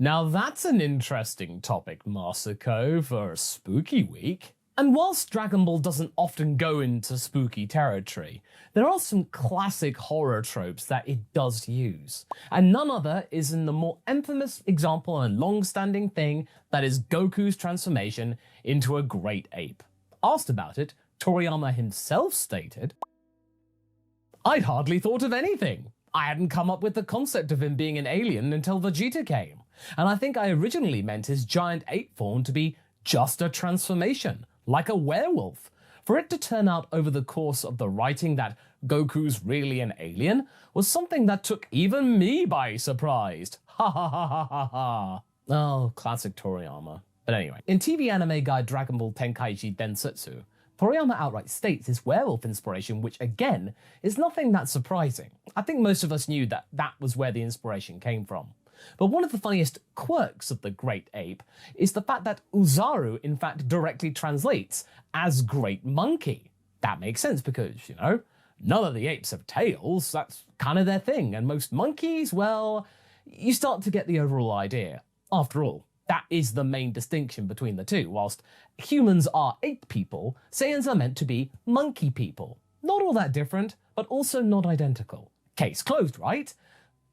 Now that's an interesting topic, Masako, for Spooky Week. And whilst Dragon Ball doesn't often go into spooky territory, there are some classic horror tropes that it does use. And none other is in the more infamous example and long-standing thing that is Goku's transformation into a Great Ape. Asked about it, Toriyama himself stated, "I'd hardly thought of anything. I hadn't come up with the concept of him being an alien until Vegeta came. And I think I originally meant his giant ape form to be just a transformation, like a werewolf. For it to turn out over the course of the writing that Goku's really an alien was something that took even me by surprise. Ha ha ha ha ha ha." Oh, classic Toriyama. But anyway, in TV anime guide Dragon Ball Tenkaichi Densetsu, Toriyama outright states his werewolf inspiration, which again is nothing that surprising. I think most of us knew that that was where the inspiration came from. But one of the funniest quirks of the Great Ape is the fact that Oozaru in fact directly translates as Great Monkey. That makes sense because, you know, none of the apes have tails, that's kind of their thing, and most monkeys, well, you start to get the overall idea. After all, that is the main distinction between the two. Whilst humans are ape people, Saiyans are meant to be monkey people. Not all that different, but also not identical. Case closed, right?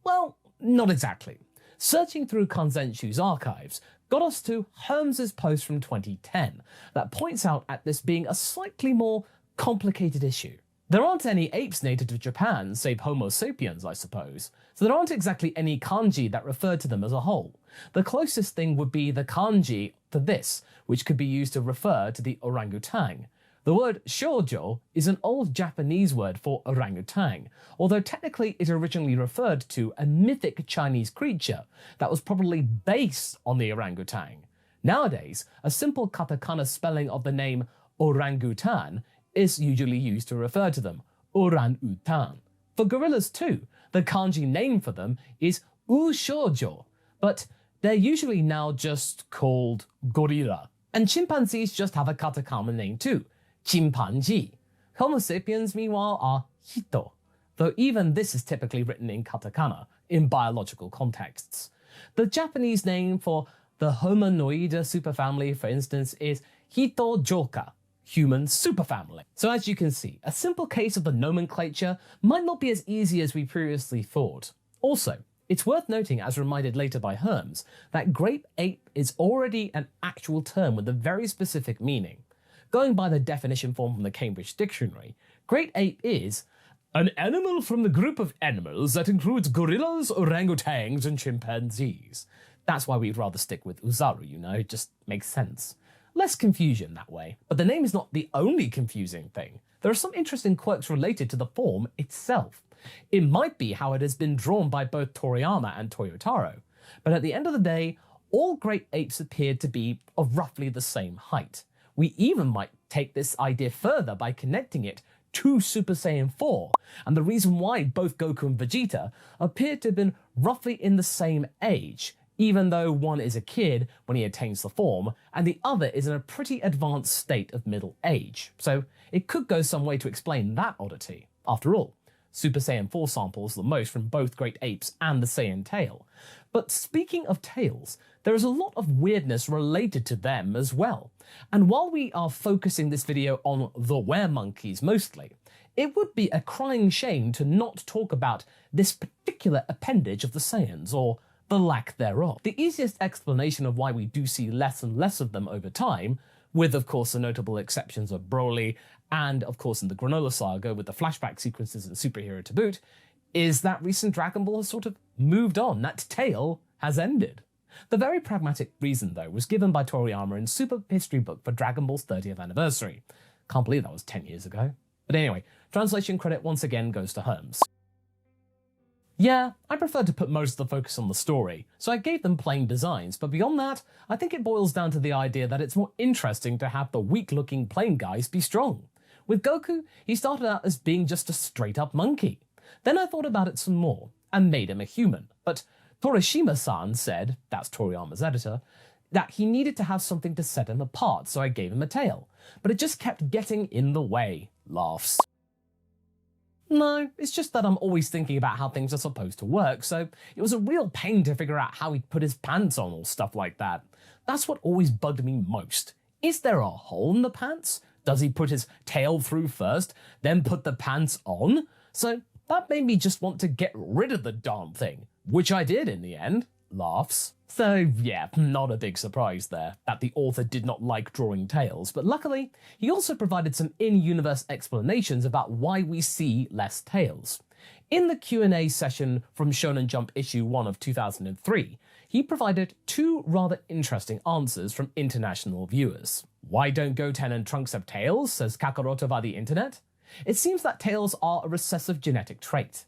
Well, not exactly. Searching through Kanzenshu's archives got us to Holmes's post from 2010 that points out at this being a slightly more complicated issue. There aren't any apes native to Japan, save Homo sapiens, I suppose, so there aren't exactly any kanji that refer to them as a whole. The closest thing would be the kanji for this, which could be used to refer to the orangutan. The word shoujo is an old Japanese word for orangutan, although technically it originally referred to a mythic Chinese creature that was probably based on the orangutan. Nowadays, a simple katakana spelling of the name orangutan is usually used to refer to them, orang-utan. For gorillas too, the kanji name for them is shoujo, but they're usually now just called gorilla. And chimpanzees just have a katakana name too, chimpanzee. Homo sapiens, meanwhile, are hito, though even this is typically written in katakana in biological contexts. The Japanese name for the Hominoida superfamily, for instance, is hitojoka, human superfamily. So as you can see, a simple case of the nomenclature might not be as easy as we previously thought. Also, it's worth noting, as reminded later by Herms, that Great Ape is already an actual term with a very specific meaning. Going by the definition form from the Cambridge Dictionary, Great Ape is an animal from the group of animals that includes gorillas, orangutans, and chimpanzees. That's why we'd rather stick with Oozaru, you know, it just makes sense. Less confusion that way. But the name is not the only confusing thing. There are some interesting quirks related to the form itself. It might be how it has been drawn by both Toriyama and Toyotaro, but at the end of the day, all Great Apes appeared to be of roughly the same height. We even might take this idea further by connecting it to Super Saiyan 4, and the reason why both Goku and Vegeta appear to have been roughly in the same age, even though one is a kid when he attains the form, and the other is in a pretty advanced state of middle age. So it could go some way to explain that oddity. After all, Super Saiyan 4 samples the most from both Great Apes and the Saiyan tail. But speaking of tails, there is a lot of weirdness related to them as well. And while we are focusing this video on the were-monkeys mostly, it would be a crying shame to not talk about this particular appendage of the Saiyans, or the lack thereof. The easiest explanation of why we do see less and less of them over time, with of course the notable exceptions of Broly, and of course in the Granola Saga with the flashback sequences and superhero to boot, is that recent Dragon Ball has sort of moved on, that tale has ended. The very pragmatic reason though was given by Toriyama in Super History Book for Dragon Ball's 30th anniversary. Can't believe that was 10 years ago. But anyway, translation credit once again goes to Herms. Yeah, I preferred to put most of the focus on the story, so I gave them plain designs, but beyond that, I think it boils down to the idea that it's more interesting to have the weak-looking plain guys be strong. With Goku, he started out as being just a straight-up monkey. Then I thought about it some more, and made him a human, but Torishima-san said, that's Toriyama's editor, that he needed to have something to set him apart, so I gave him a tail, but it just kept getting in the way. Laughs. No, it's just that I'm always thinking about how things are supposed to work, so it was a real pain to figure out how he'd put his pants on or stuff like that. That's what always bugged me most. Is there a hole in the pants? Does he put his tail through first, then put the pants on? So that made me just want to get rid of the darn thing, which I did in the end. Laughs. So yeah, not a big surprise there, that the author did not like drawing tails, but luckily, he also provided some in-universe explanations about why we see less tails. In the Q&A session from Shonen Jump issue 1 of 2003, he provided two rather interesting answers from international viewers. Why don't Goten and Trunks have tails, says Kakaroto via the internet? It seems that tails are a recessive genetic trait.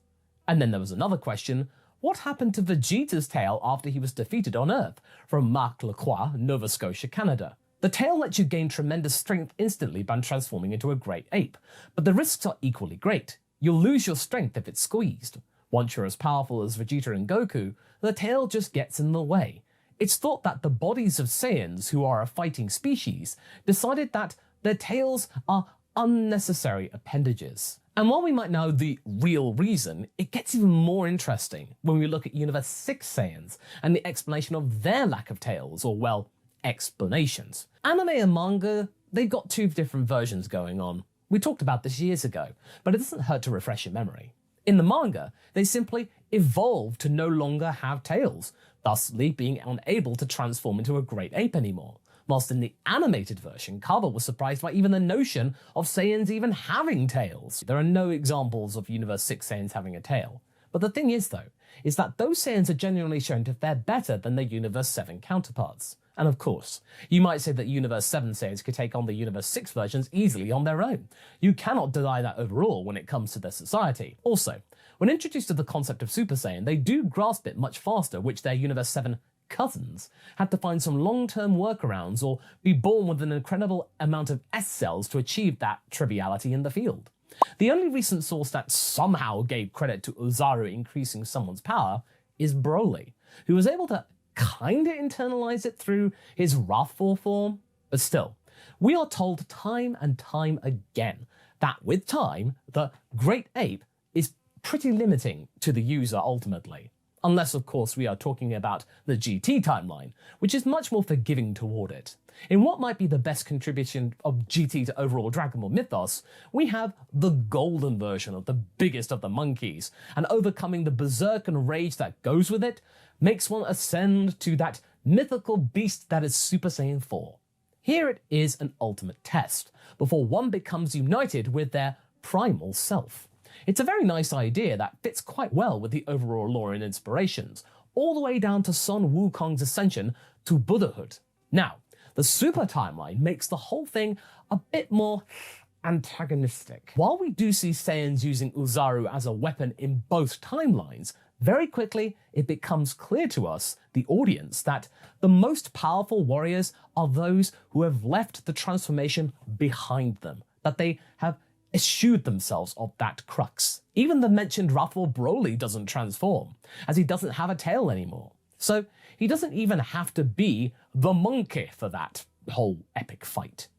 And then there was another question, what happened to Vegeta's tail after he was defeated on Earth? From Marc Lacroix, Nova Scotia, Canada. The tail lets you gain tremendous strength instantly by transforming into a great ape, but the risks are equally great. You'll lose your strength if it's squeezed. Once you're as powerful as Vegeta and Goku, the tail just gets in the way. It's thought that the bodies of Saiyans, who are a fighting species, decided that their tails are unnecessary appendages. And while we might know the real reason, it gets even more interesting when we look at Universe 6 Saiyans and the explanation of their lack of tails, or well, explanations. Anime and manga, they've got two different versions going on. We talked about this years ago, but it doesn't hurt to refresh your memory. In the manga, they simply evolved to no longer have tails, thusly being unable to transform into a great ape anymore. Whilst in the animated version, Kaba was surprised by even the notion of Saiyans even having tails. There are no examples of Universe 6 Saiyans having a tail. But the thing is though, is that those Saiyans are genuinely shown to fare better than their Universe 7 counterparts. And of course, you might say that Universe 7 Saiyans could take on the Universe 6 versions easily on their own. You cannot deny that overall when it comes to their society. Also, when introduced to the concept of Super Saiyan, they do grasp it much faster, which their Universe 7 cousins had to find some long-term workarounds or be born with an incredible amount of S cells to achieve that triviality in the field. The only recent source that somehow gave credit to Oozaru increasing someone's power is Broly, who was able to kinda internalize it through his wrathful form, but still, we are told time and time again that with time, the Great Ape is pretty limiting to the user ultimately. Unless, of course, we are talking about the GT timeline, which is much more forgiving toward it. In what might be the best contribution of GT to overall Dragon Ball mythos, we have the golden version of the biggest of the monkeys, and overcoming the berserk and rage that goes with it makes one ascend to that mythical beast that is Super Saiyan 4. Here it is an ultimate test, before one becomes united with their primal self. It's a very nice idea that fits quite well with the overall lore and inspirations, all the way down to Son Wukong's ascension to Buddhahood. Now, the Super timeline makes the whole thing a bit more antagonistic. While we do see Saiyans using Oozaru as a weapon in both timelines, very quickly it becomes clear to us, the audience, that the most powerful warriors are those who have left the transformation behind them, that they have eschewed themselves of that crux. Even the mentioned wrathful Broly doesn't transform, as he doesn't have a tail anymore. So he doesn't even have to be the monkey for that whole epic fight.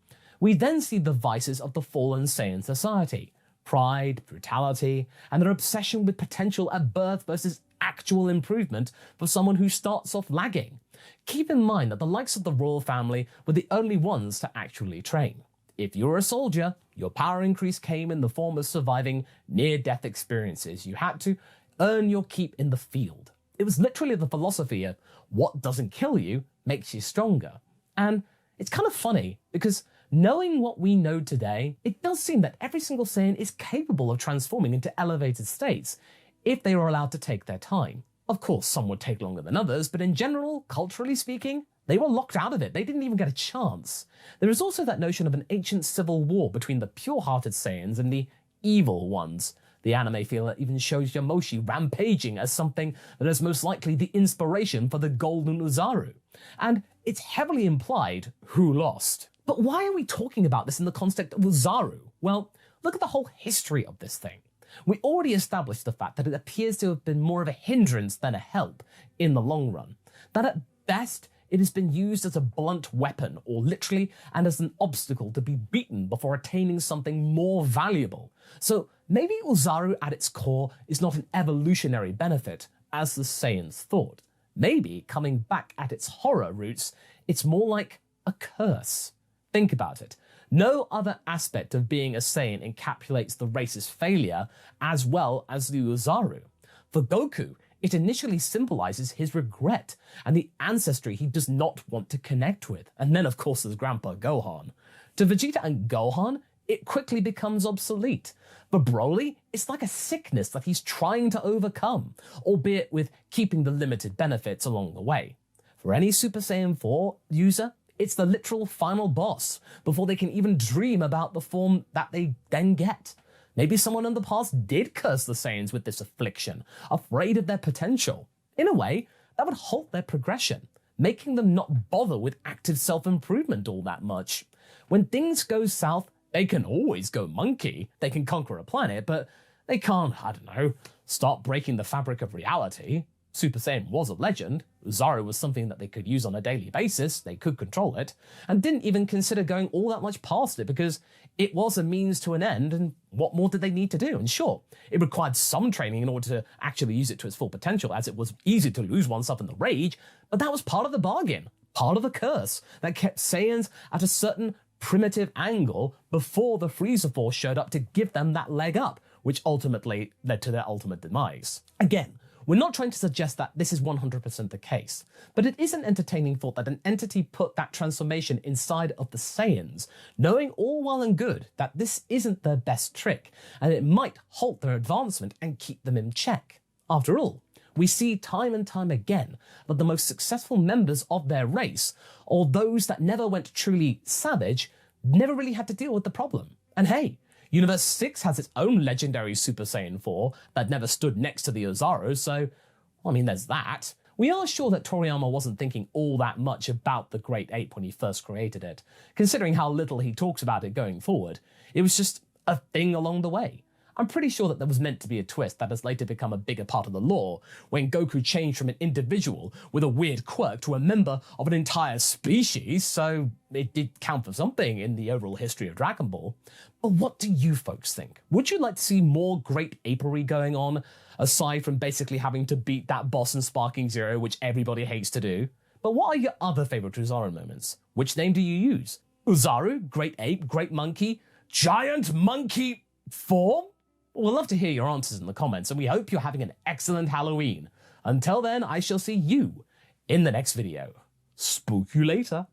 We then see the vices of the fallen Saiyan society: pride, brutality, and their obsession with potential at birth versus actual improvement for someone who starts off lagging. Keep in mind that the likes of the royal family were the only ones to actually train. If you were a soldier, your power increase came in the form of surviving near-death experiences. You had to earn your keep in the field. It was literally the philosophy of what doesn't kill you makes you stronger. And it's kind of funny because knowing what we know today, it does seem that every single Saiyan is capable of transforming into elevated states if they were allowed to take their time. Of course, some would take longer than others, but in general, culturally speaking, they were locked out of it. They didn't even get a chance. There is also that notion of an ancient civil war between the pure-hearted Saiyans and the evil ones. The anime feel even shows Yamoshi rampaging as something that is most likely the inspiration for the Golden Oozaru. And it's heavily implied who lost. But why are we talking about this in the context of Oozaru? Well, look at the whole history of this thing. We already established the fact that it appears to have been more of a hindrance than a help in the long run. That at best, it has been used as a blunt weapon, or literally and as an obstacle to be beaten before attaining something more valuable. So maybe Oozaru at its core is not an evolutionary benefit, as the Saiyans thought. Maybe, coming back at its horror roots, it's more like a curse. Think about it. No other aspect of being a Saiyan encapsulates the race's failure as well as the Oozaru. For Goku, it initially symbolizes his regret and the ancestry he does not want to connect with. And then, of course, there's Grandpa Gohan. To Vegeta and Gohan, it quickly becomes obsolete. For Broly, it's like a sickness that he's trying to overcome, albeit with keeping the limited benefits along the way. For any Super Saiyan 4 user, it's the literal final boss before they can even dream about the form that they then get. Maybe someone in the past did curse the Saiyans with this affliction, afraid of their potential. In a way, that would halt their progression, making them not bother with active self-improvement all that much. When things go south, they can always go monkey. They can conquer a planet, but they can't, start breaking the fabric of reality. Super Saiyan was a legend. Oozaru was something that they could use on a daily basis, they could control it, and didn't even consider going all that much past it because it was a means to an end, and what more did they need to do? And sure, it required some training in order to actually use it to its full potential, as it was easy to lose oneself in the rage, but that was part of the bargain, part of the curse that kept Saiyans at a certain primitive angle before the Freezer Force showed up to give them that leg up, which ultimately led to their ultimate demise. Again, we're not trying to suggest that this is 100% the case, but it is an entertaining thought that an entity put that transformation inside of the Saiyans, knowing all well and good that this isn't their best trick, and it might halt their advancement and keep them in check. After all, we see time and time again that the most successful members of their race, or those that never went truly savage, never really had to deal with the problem. And hey, Universe 6 has its own legendary Super Saiyan 4 that never stood next to the Oozaru, so, there's that. We are sure that Toriyama wasn't thinking all that much about the Great Ape when he first created it, considering how little he talks about it going forward. It was just a thing along the way. I'm pretty sure that there was meant to be a twist that has later become a bigger part of the lore, when Goku changed from an individual with a weird quirk to a member of an entire species, so it did count for something in the overall history of Dragon Ball. But what do you folks think? Would you like to see more Great Apery going on, aside from basically having to beat that boss in Sparking Zero, which everybody hates to do? But what are your other favorite Oozaru moments? Which name do you use? Oozaru, Great Ape, Great Monkey, Giant Monkey form? We'd love to hear your answers in the comments, and we hope you're having an excellent Halloween. Until then, I shall see you in the next video. Spook you later.